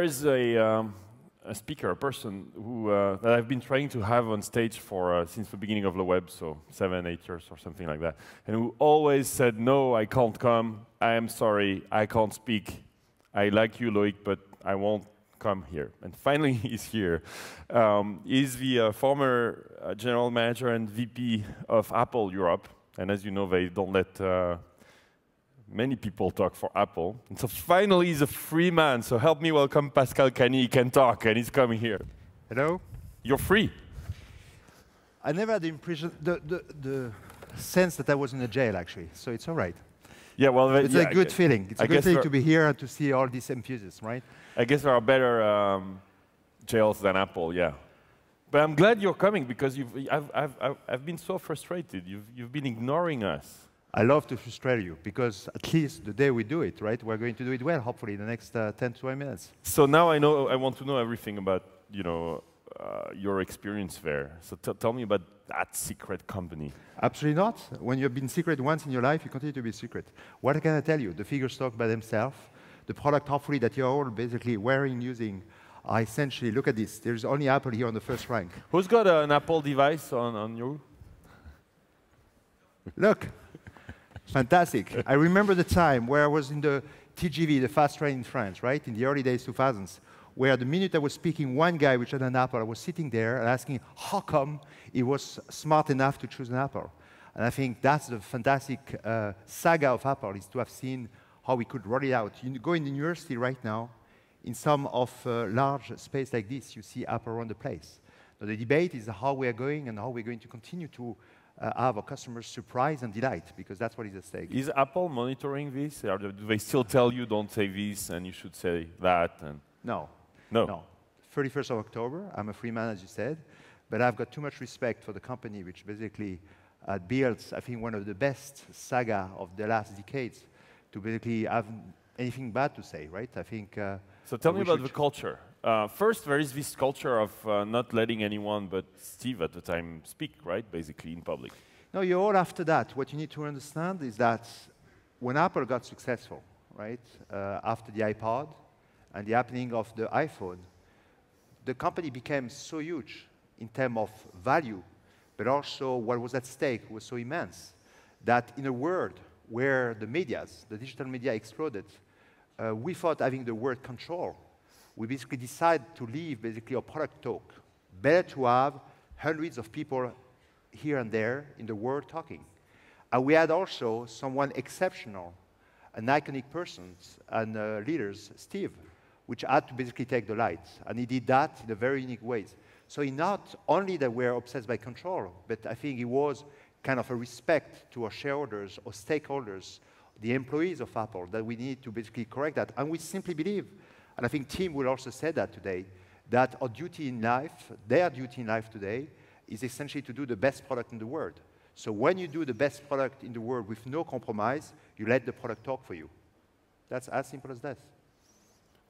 there is a speaker, a person who that I've been trying to have on stage for since the beginning of LeWeb, so 7, 8 years or something like that, and who always said, "No, I can't come. I am sorry, I can't speak. I like you, Loic, but I won't come here." And finally, he's here. He's the former general manager and VP of Apple Europe, and as you know, they don't let many people talk for Apple. And so finally, he's a free man. So help me welcome Pascal Cagni. He can talk, and he's coming here. Hello. You're free. I never had the impression, the sense that I was in a jail, actually. So it's all right. Yeah, well, it's a good feeling. It's a good feeling to be here and to see all these enthusiasts, right? I guess there are better jails than Apple, yeah. But I'm glad you're coming because I've been so frustrated. You've been ignoring us. I love to frustrate you because at least the day we do it, right, we're going to do it well, hopefully, in the next 10 to 20 minutes. So now I want to know everything about, your experience there. So tell me about that secret company. Absolutely not. When you've been secret once in your life, you continue to be secret. What can I tell you? The figures talk by themselves. The product, hopefully, that you're all basically wearing, using, are essentially, look at this. There's only Apple here on the first rank. Who's got an Apple device on you? Look. Fantastic. I remember the time where I was in the TGV, the fast train in France, right, in the early days, 2000s, where the minute I was speaking, one guy which had an Apple, I was sitting there and asking how come he was smart enough to choose an Apple. And I think that's the fantastic saga of Apple, is to have seen how we could roll it out. You go in the university right now, in some of large space like this, you see Apple around the place. Now, the debate is how we are going and how we're going to continue to have our customers surprise and delight, because that's what is at stake. Is Apple monitoring this? Or do they still tell you don't say this and you should say that? And no. No. No. 31st of October, I'm a free man, as you said, but I've got too much respect for the company which basically builds, I think, one of the best saga of the last decades to basically have anything bad to say, right? I think. So tell me about the culture. First, there is this culture of not letting anyone but Steve at the time speak, right, basically, in public. No, you're all after that. What you need to understand is that when Apple got successful, right, after the iPod and the happening of the iPhone, the company became so huge in terms of value, but also what was at stake was so immense that in a world where the digital media exploded, we thought having the word control, we basically decided to leave basically a product talk. Better to have hundreds of people here and there in the world talking. And we had also someone exceptional, an iconic person and leaders, Steve, which had to basically take the light. And he did that in a very unique ways. So he not only that we're obsessed by control, but I think it was kind of a respect to our shareholders or stakeholders, the employees of Apple, that we need to basically correct that. And we simply believe, and I think Tim will also say that today, that our duty in life, their duty in life today, is essentially to do the best product in the world. So when you do the best product in the world with no compromise, you let the product talk for you. That's as simple as that.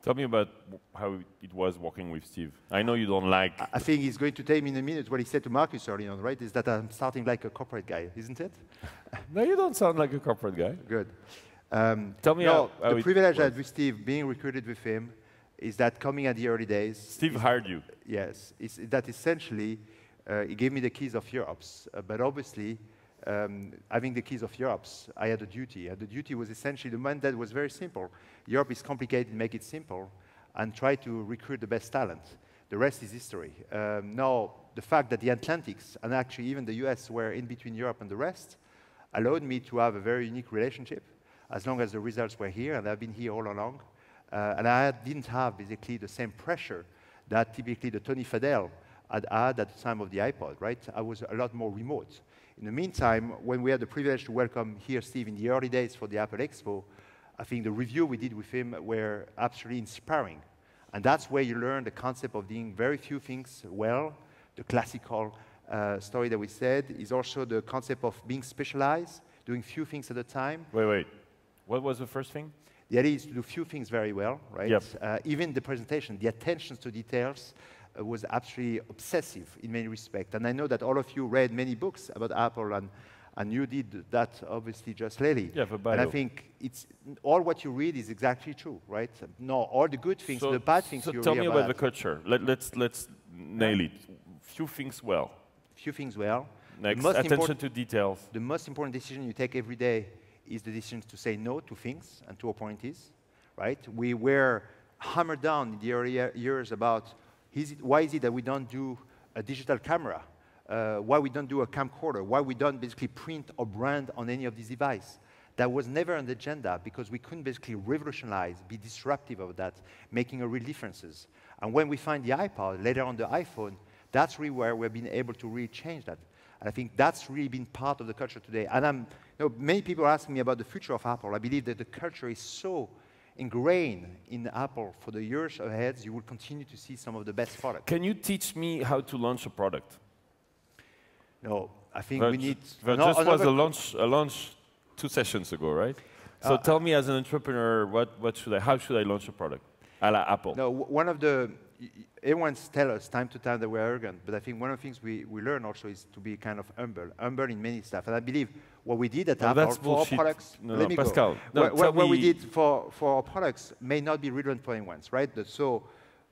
Tell me about how it was working with Steve. I know you don't like... I think he's going to tell me in a minute what he said to Marcus early on, right? Is that I'm starting like a corporate guy, isn't it? No, you don't sound like a corporate guy. Good. Tell me how the privilege I had with Steve, being recruited with him, is that coming at the early days... Steve hired you. Yes. That essentially, he gave me the keys of Europe. But obviously, having the keys of Europe, I had a duty. And the duty was essentially, the mandate was very simple. Europe is complicated, make it simple, and try to recruit the best talent. The rest is history. Now, the fact that the Atlantics, and actually even the US, were in between Europe and the rest, allowed me to have a very unique relationship, as long as the results were here, and I've been here all along. And I didn't have, basically, the same pressure that typically the Tony Fadell had at the time of the iPod, right? I was a lot more remote. In the meantime, when we had the privilege to welcome here Steve in the early days for the Apple Expo, I think the review we did with him were absolutely inspiring. And that's where you learn the concept of doing very few things well. The classical story that we said is also the concept of being specialized, doing few things at a time. Wait. What was the first thing? The idea is to do few things very well, right? Yep. Even the presentation, the attention to details was absolutely obsessive in many respects. And I know that all of you read many books about Apple and And you did that, obviously, just lately. Yeah, for bio. And I think it's all what you read is exactly true, right? No, all the good things, the bad things you read So tell me about the that. culture. Let's nail it. Few things well. Few things well. Next, attention to details. The most important decision you take every day is the decision to say no to things and to opportunities, right? We were hammered down in the early years about why is it that we don't do a digital camera? Why we don't do a camcorder? Why we don't basically print or brand on any of these devices? That was never on the agenda because we couldn't basically revolutionize, be disruptive of that, making a real differences. And when we find the iPod, later on the iPhone, that's really where we've been able to really change that. And I think that's really been part of the culture today. And many people are asking me about the future of Apple. I believe that the culture is so ingrained in Apple for the years ahead, you will continue to see some of the best products. Can you teach me how to launch a product? No, I think we need... There just was a launch 2 sessions ago, right? So tell me as an entrepreneur, how should I launch a product a la Apple? No, one of the... Everyone tells us time to time that we're arrogant, but I think one of the things we learn also is to be kind of humble in many stuff. And I believe what we did at Apple for our products... No, Pascal. What we did for our products may not be relevant for anyone's, right? So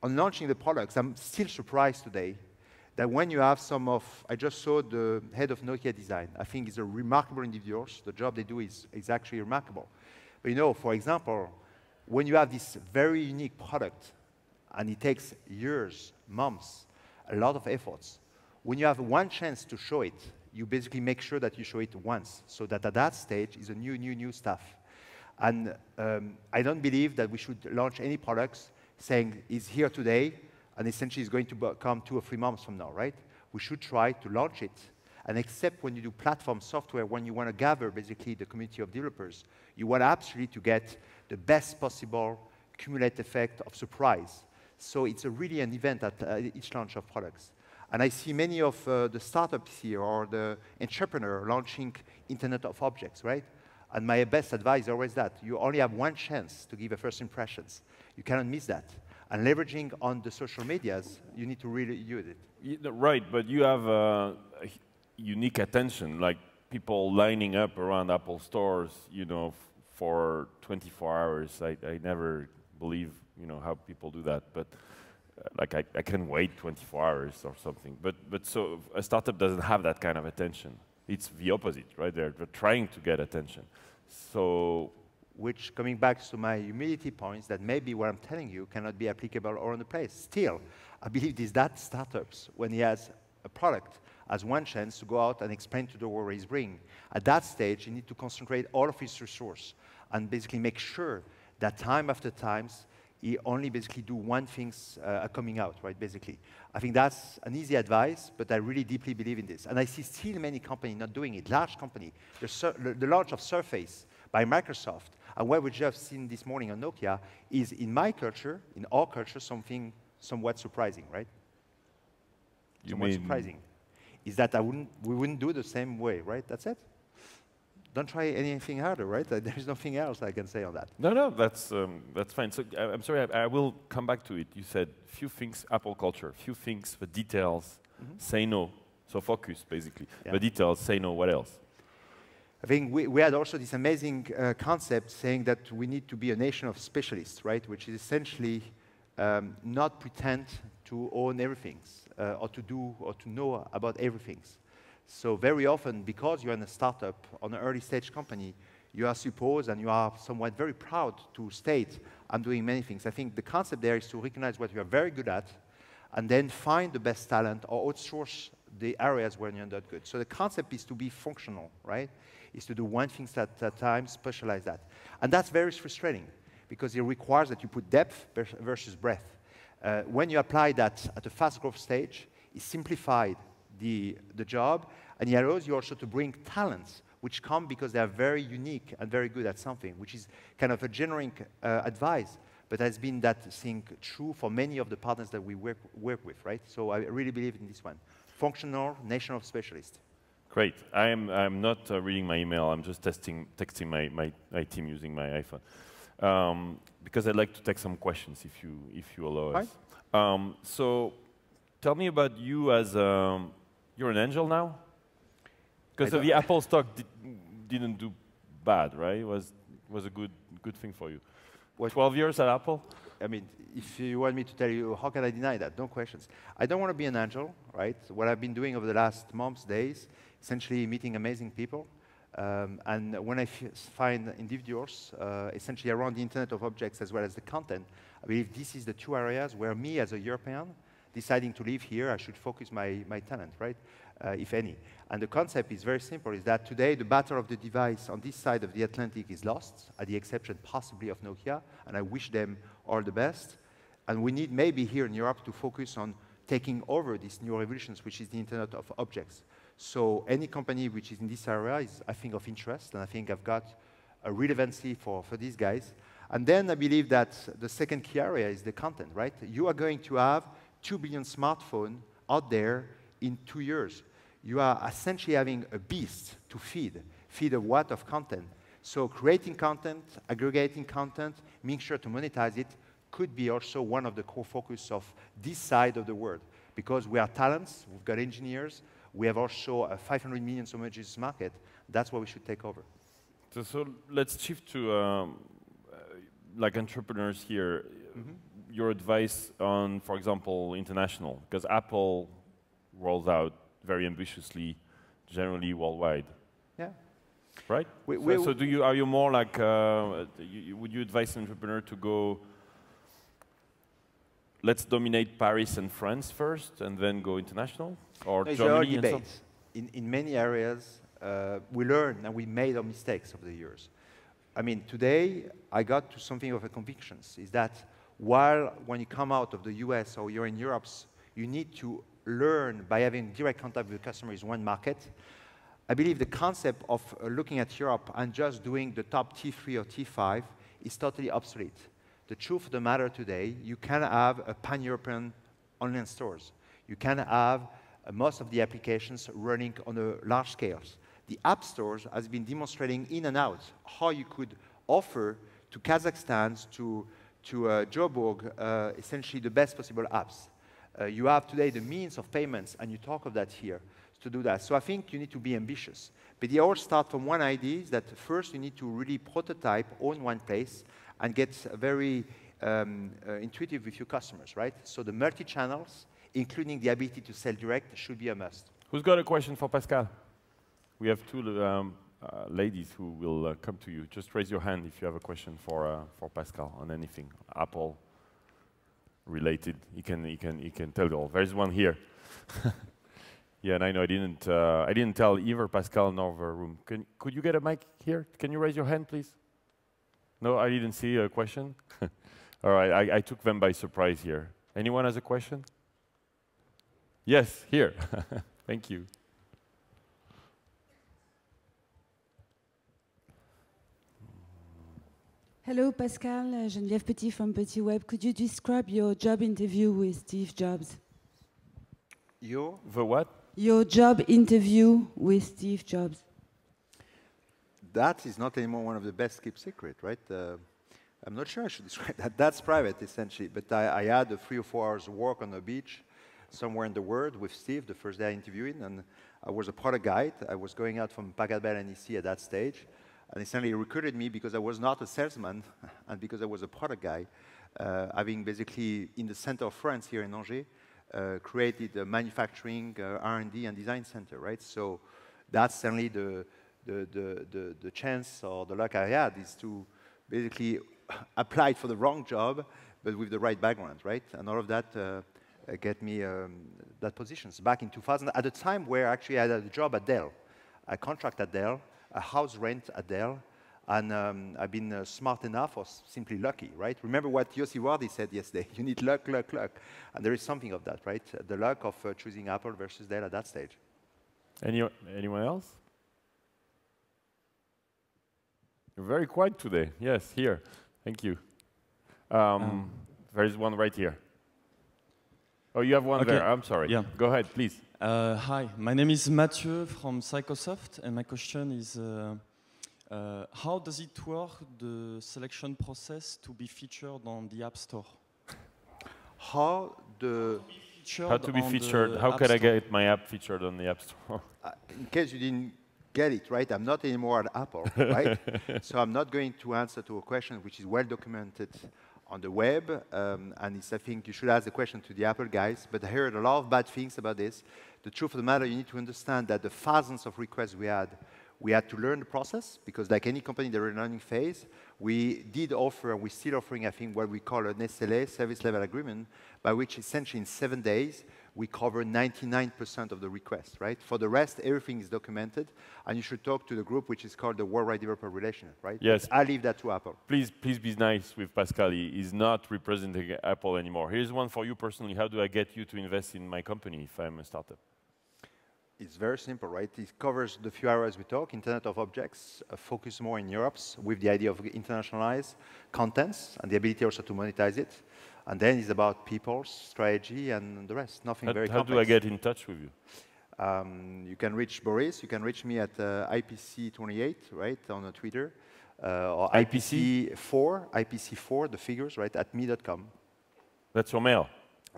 on launching the products, I'm still surprised today that when you have some of... I just saw the head of Nokia design. I think he's a remarkable individual. The job they do is actually remarkable. But for example, when you have this very unique product, and it takes years, months, a lot of efforts. When you have one chance to show it, you basically make sure that you show it once, so that at that stage is a new stuff. And I don't believe that we should launch any products saying it's here today, and essentially it's going to come 2 or 3 months from now, right? We should try to launch it. And except when you do platform software, when you want to gather basically the community of developers, you want absolutely to get the best possible cumulative effect of surprise. So it's really an event at each launch of products. And I see many of the startups here or the entrepreneur launching Internet of Objects, right? And my best advice is always that. You only have one chance to give a first impressions. You cannot miss that. And leveraging on the social medias, you need to really use it. Right, but you have a unique attention, like people lining up around Apple stores, for 24 hours. I never believe how people do that, but like I can wait 24 hours or something. But so a startup doesn't have that kind of attention. It's the opposite, right? They're trying to get attention. So, which coming back to my humility points, that maybe what I'm telling you cannot be applicable all on the place. Still, I believe is that startups, when he has a product, has one chance to go out and explain to the world he's bringing. At that stage, you need to concentrate all of his resource and basically make sure that time after times, he only basically do one thing coming out, right, basically. I think that's an easy advice, but I really deeply believe in this. And I see still many companies not doing it, large company. The launch of Surface by Microsoft, and what we just seen this morning on Nokia, is in my culture, in our culture, something somewhat surprising, right? Somewhat surprising. Is that we wouldn't do the same way, right? That's it. Don't try anything harder, right? There's nothing else I can say on that. No, that's fine. So I'm sorry, I will come back to it. You said few things, Apple culture, few things, the details, say no. So focus, basically. Yeah. The details, say no, what else? I think we had also this amazing concept saying that we need to be a nation of specialists, right? Which is essentially not pretend to own everything or to do or to know about everything. So very often, because you're in a startup, on an early stage company, you are supposed and you are somewhat very proud to state, I'm doing many things. I think the concept there is to recognize what you are very good at and then find the best talent or outsource the areas where you're not good. So the concept is to be functional, right? Is to do one thing at a time, specialize that. And that's very frustrating because it requires that you put depth versus breadth. When you apply that at a fast growth stage, it's simplified the job, and it allows you also to bring talents which come because they are very unique and very good at something, which is kind of a generic advice, but has been that thing true for many of the partners that we work with, right? So I really believe in this one. Functional, nation of specialists. Great. I'm not reading my email. I'm just texting my team using my iPhone. Because I'd like to take some questions if you allow us. So tell me about you as... You're an angel now? Because the Apple stock didn't do bad, right? It was a good thing for you. What, 12 years at Apple? I mean, if you want me to tell you, how can I deny that? No questions. I don't want to be an angel, right? What I've been doing over the last months, days, essentially meeting amazing people. And when I find individuals, essentially around the Internet of Objects as well as the content, I believe this is the two areas where me as a European, deciding to live here, I should focus my talent, right? If any. And the concept is very simple, is that today the battle of the device on this side of the Atlantic is lost, at the exception possibly of Nokia, and I wish them all the best. And we need maybe here in Europe to focus on taking over these new revolutions, which is the Internet of Objects. So any company which is in this area is, I think, of interest, and I think I've got a relevancy for these guys. And then I believe that the second key area is the content, right? You are going to have 2 billion smartphones out there in 2 years. You are essentially having a beast to feed a watt of content. So creating content, aggregating content, making sure to monetize it could be also one of the core focus of this side of the world. Because we are talents, we've got engineers, we have also a 500 million images market. That's what we should take over. So let's shift to like entrepreneurs here. Your advice on, for example, international, because Apple rolls out very ambitiously, generally worldwide. Yeah. Right? So are you more like, would you advise an entrepreneur to go, let's dominate Paris and France first, and then go international? Or no, Germany and so? In many areas, we learn and we made our mistakes over the years. I mean, today, I got to something of a conviction, is that while when you come out of the US or you're in Europe, you need to learn by having direct contact with the customer is one market. I believe the concept of looking at Europe and just doing the top T3 or T5 is totally obsolete. The truth of the matter today, you can have a pan-European online stores. You can have most of the applications running on a large scale. The app stores has been demonstrating in and out how you could offer to Kazakhstan, to Joburg, essentially the best possible apps. You have today the means of payments, and you talk of that here, to do that. So I think you need to be ambitious. But they all start from one idea, is that first you need to really prototype on one place and get very intuitive with your customers, right? So the multi-channels, including the ability to sell direct, should be a must. Who's got a question for Pascal? We have two ladies who will come to you. Just raise your hand if you have a question for Pascal on anything, Apple related. He can tell you all. There's one here. Yeah, and I know I didn't tell either Pascal nor the room. Could you get a mic here? Can you raise your hand, please? No, I didn't see a question. All right, I took them by surprise here. Anyone has a question? Yes, here. Thank you. Hello, Pascal. Geneviève Petit from Petit Web. Could you describe your job interview with Steve Jobs? The what? Your job interview with Steve Jobs. That is not anymore one of the best kept secret, right? I'm not sure I should describe that. That's private, essentially. But I had 3 or 4 hours walk on the beach somewhere in the world with Steve the first day I interviewed him, and I was a product guide. I was going out from Pachelbel and EC at that stage, and essentially he recruited me because I was not a salesman and because I was a product guy, having basically in the center of France here in Angers, created a manufacturing, R&D, and design center, right? So that's certainly the chance or the luck I had, is to basically apply for the wrong job, but with the right background, right? And all of that get me that positions back in 2000, at a time where actually I had a job at Dell, a contract at Dell, a house rent at Dell, and I've been smart enough or simply lucky, right? Remember what Yossi Wardi said yesterday, you need luck, luck, luck. And there is something of that, right? The luck of choosing Apple versus Dell at that stage. Anyone else? You're very quiet today. Yes, here. Thank you. There is one right here. Oh, you have one there. I'm sorry. Yeah. Go ahead, please. Hi, my name is Mathieu from Psychosoft, and my question is, how does it work, the selection process to be featured on the App Store? How to be featured? How can I get my app featured on the App Store? In case you didn't get it, right? I'm not anymore at Apple, right? So I'm not going to answer to a question which is well documented on the web, and I think you should ask the question to the Apple guys, but I heard a lot of bad things about this. The truth of the matter, you need to understand that the thousands of requests we had to learn the process, because like any company, they're in a learning phase. We did offer, and we're still offering, I think, what we call an SLA, service level agreement, by which essentially in 7 days, we cover 99% of the requests, right? For the rest, everything is documented, and you should talk to the group which is called the Worldwide Developer Relation, right? Yes. But I leave that to Apple. Please be nice with Pascal. He's not representing Apple anymore. Here's one for you personally. How do I get you to invest in my company if I'm a startup? It's very simple, right? It covers the few areas we talk, Internet of Objects, focus more in Europe's with the idea of internationalize contents and the ability also to monetize it. And then it's about people, strategy, and the rest. Nothing very complex. How do I get in touch with you? You can reach Boris. You can reach me at IPC28, right, on Twitter. Or IPC4, the figures, right, at me.com. That's your mail?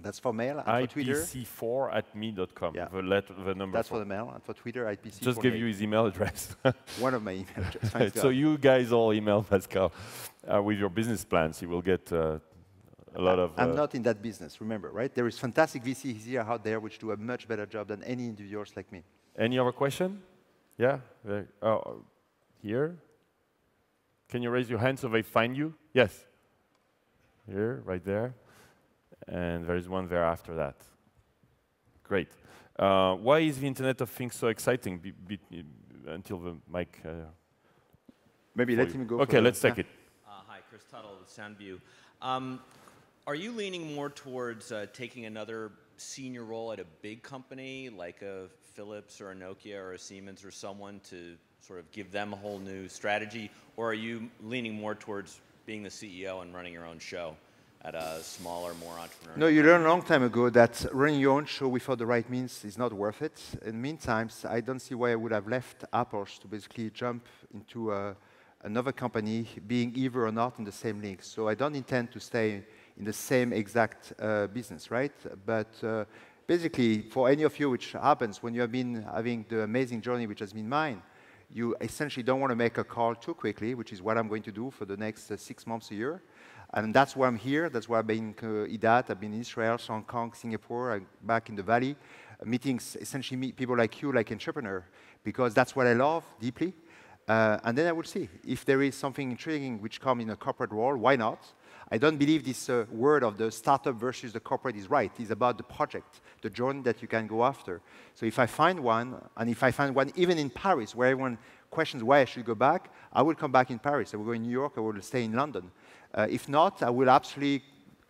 That's for mail. And for Twitter, IPC4 at me.com. Yeah. The number. That's for the mail. And for Twitter, IPC. Just give you his email address. One of my email addresses. So you guys all email Pascal with your business plans. He will get a lot of... I'm not in that business, remember, right? There is fantastic VCs here out there which do a much better job than any individuals like me. Any other question? Yeah? Here? Can you raise your hand so they find you? Yes. Here, right there. And there is one there after that. Great. Why is the Internet of Things so exciting? Until the mic... Maybe let him go. Okay, let's take it. Hi, Chris Tuttle with Soundview. Are you leaning more towards taking another senior role at a big company like a Philips or a Nokia or a Siemens or someone to sort of give them a whole new strategy? Or are you leaning more towards being the CEO and running your own show at a smaller, more entrepreneurial? No, you learned a long time ago that running your own show without the right means is not worth it. In the meantime, I don't see why I would have left Apple to basically jump into another company, being either or not in the same league. So I don't intend to stay in the same exact business, right? But basically, for any of you, which happens when you have been having the amazing journey which has been mine, you essentially don't want to make a call too quickly, which is what I'm going to do for the next 6 months, a year. And that's why I'm here. That's why I've been IDAT. I've been in Israel, Hong Kong, Singapore, I'm back in the Valley, meetings, essentially meet people like you, like entrepreneur, because that's what I love deeply. And then I will see if there is something intriguing which comes in a corporate role, why not? I don't believe this word of the startup versus the corporate is right. It's about the project, the journey that you can go after. So if I find one, and if I find one even in Paris, where everyone questions why I should go back, I will come back in Paris. I will go in New York. I will stay in London. If not, I will absolutely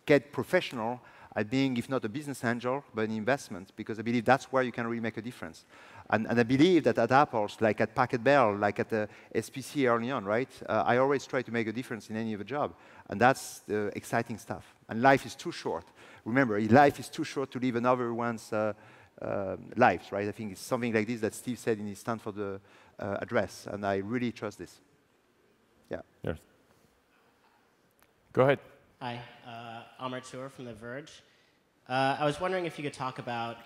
get professional at being, if not a business angel, but an investment, because I believe that's where you can really make a difference. And I believe that at Apple, like at Packet Bell, like at the SPC early on, right? I always try to make a difference in any of the job. And that's the exciting stuff. And life is too short. Remember, life is too short to live another one's lives, right? I think it's something like this that Steve said in his Stanford address. And I really trust this. Yeah. Yes. Go ahead. Hi, Amar Tour from The Verge. I was wondering if you could talk about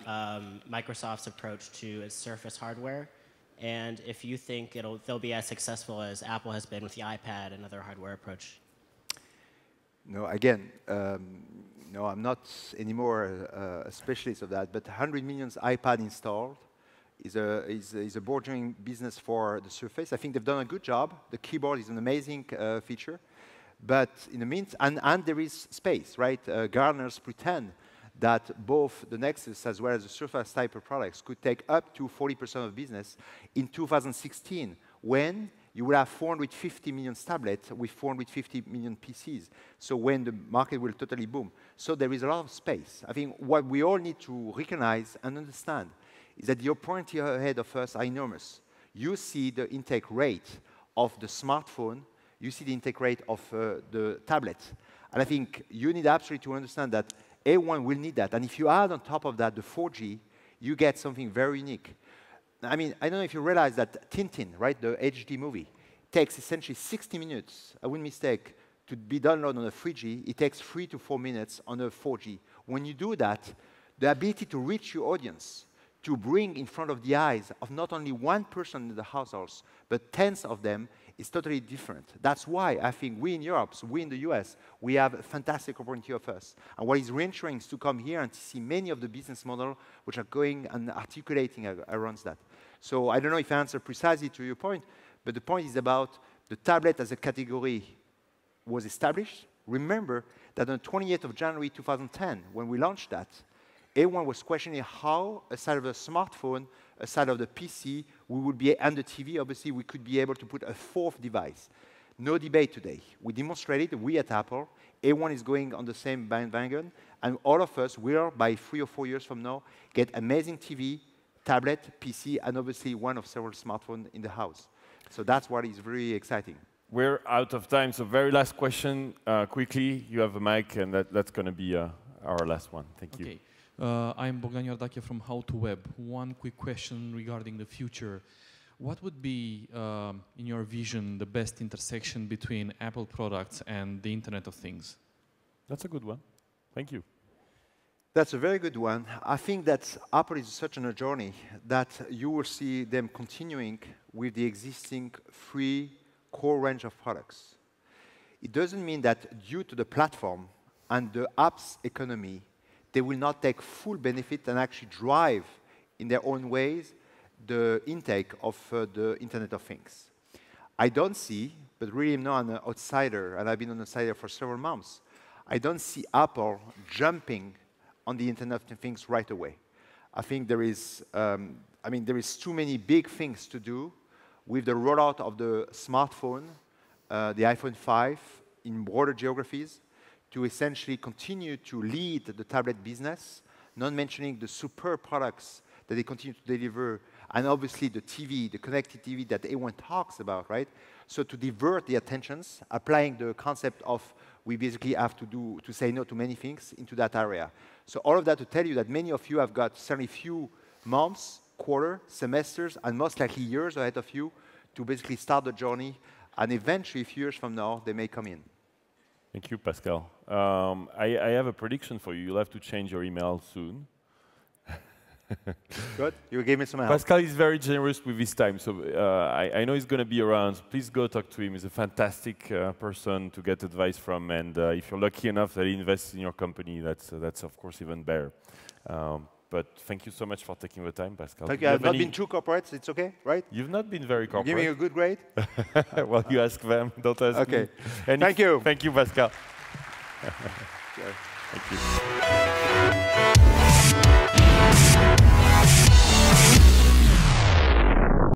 Microsoft's approach to its Surface hardware, and if you think they'll be as successful as Apple has been with the iPad and other hardware approach. No, again, no, I'm not anymore a specialist of that, but 100 million iPad installed is a burgeoning business for the Surface. I think they've done a good job. The keyboard is an amazing feature. But in the meantime, and there is space, right? Gardeners pretend that both the Nexus as well as the Surface type of products could take up to 40% of business in 2016, when you will have 450 million tablets with 450 million PCs. So when the market will totally boom. So there is a lot of space. I think what we all need to recognize and understand is that the opportunity ahead of us are enormous. You see the intake rate of the smartphone, you see the intake rate of the tablet. And I think you need absolutely to understand that everyone will need that. And if you add on top of that the 4G, you get something very unique. I mean, I don't know if you realize that Tintin, right, the HD movie, takes essentially 60 minutes, I wouldn't mistake, to be downloaded on a 3G. It takes 3 to 4 minutes on a 4G. When you do that, the ability to reach your audience, to bring in front of the eyes of not only one person in the households, but tens of them, is totally different. That's why I think we in Europe, so we in the US, we have a fantastic opportunity of us. And what is reassuring is to come here and to see many of the business models which are going and articulating around that. So I don't know if I answer precisely to your point, but the point is about the tablet as a category was established. Remember that on the 28th of January 2010, when we launched that, everyone was questioning how, aside of the smartphone, aside of the PC, we would be, and the TV, obviously, we could be able to put a fourth device. No debate today. We demonstrated, we at Apple, everyone is going on the same bandwagon, and all of us will, by 3 or 4 years from now, get amazing TV, tablet, PC, and obviously one of several smartphones in the house. So that's what is very exciting. We're out of time, so very last question, quickly. You have a mic, and that's going to be our last one. Thank you. I'm Bogdan Iordache from How to Web. One quick question regarding the future. What would be, in your vision, the best intersection between Apple products and the Internet of Things? That's a good one. Thank you. That's a very good one. I think that Apple is such a journey that you will see them continuing with the existing free core range of products. It doesn't mean that due to the platform and the apps economy, they will not take full benefit and actually drive in their own ways the intake of the Internet of Things. I don't see, but really I'm not an outsider, and I've been an outsider for several months, I don't see Apple jumping on the Internet of Things right away. I think there is, there is too many big things to do with the rollout of the smartphone, the iPhone 5 in broader geographies, to essentially continue to lead the tablet business, not mentioning the superb products that they continue to deliver, and obviously the TV, the connected TV that everyone talks about, right? So to divert the attentions, applying the concept of we basically have to say no to many things into that area. So all of that to tell you that many of you have got certainly few months, quarter, semesters, and most likely years ahead of you to basically start the journey, and eventually, a few years from now, they may come in. Thank you, Pascal. I have a prediction for you. You'll have to change your email soon. Good. You gave me some help. Pascal is very generous with his time, so I know he's going to be around. So please go talk to him. He's a fantastic person to get advice from, and if you're lucky enough that he invests in your company, that's of course even better. But thank you so much for taking the time, Pascal. Thank you. I've not been too corporate. It's okay, right? You've not been very corporate. Give me a good grade. Well, you ask them. Don't ask me. And thank you. Thank you, Pascal. Thank you.